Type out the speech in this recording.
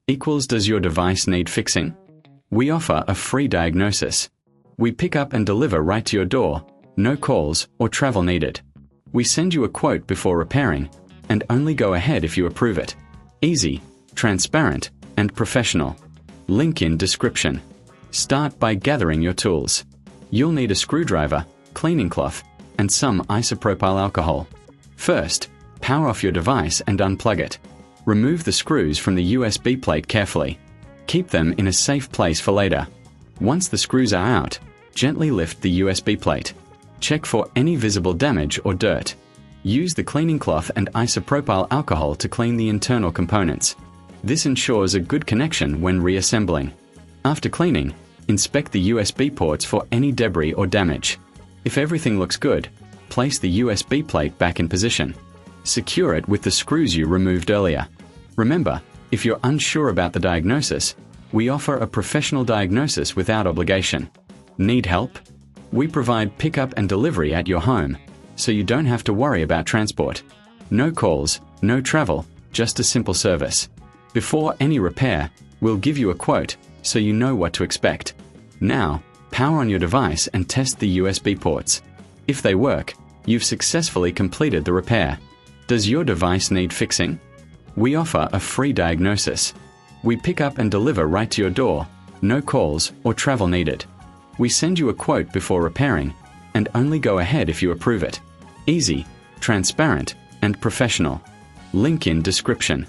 equals does your device need fixing? We offer a free diagnosis. We pick up and deliver right to your door, no calls or travel needed. We send you a quote before repairing, and only go ahead if you approve it. Easy, transparent, and professional. Link in description. Start by gathering your tools. You'll need a screwdriver, cleaning cloth, and some isopropyl alcohol. First, power off your device and unplug it. Remove the screws from the USB plate carefully. Keep them in a safe place for later. Once the screws are out, gently lift the USB plate. Check for any visible damage or dirt. Use the cleaning cloth and isopropyl alcohol to clean the internal components. This ensures a good connection when reassembling. After cleaning, inspect the USB ports for any debris or damage. If everything looks good, place the USB plate back in position. Secure it with the screws you removed earlier. Remember, if you're unsure about the diagnosis, we offer a professional diagnosis without obligation. Need help? We provide pickup and delivery at your home, so you don't have to worry about transport. No calls, no travel, just a simple service. Before any repair, we'll give you a quote, so you know what to expect. Now, power on your device and test the USB ports. If they work, you've successfully completed the repair. Does your device need fixing? We offer a free diagnosis. We pick up and deliver right to your door, no calls or travel needed. We send you a quote before repairing, and only go ahead if you approve it. Easy, transparent, and professional. Link in description.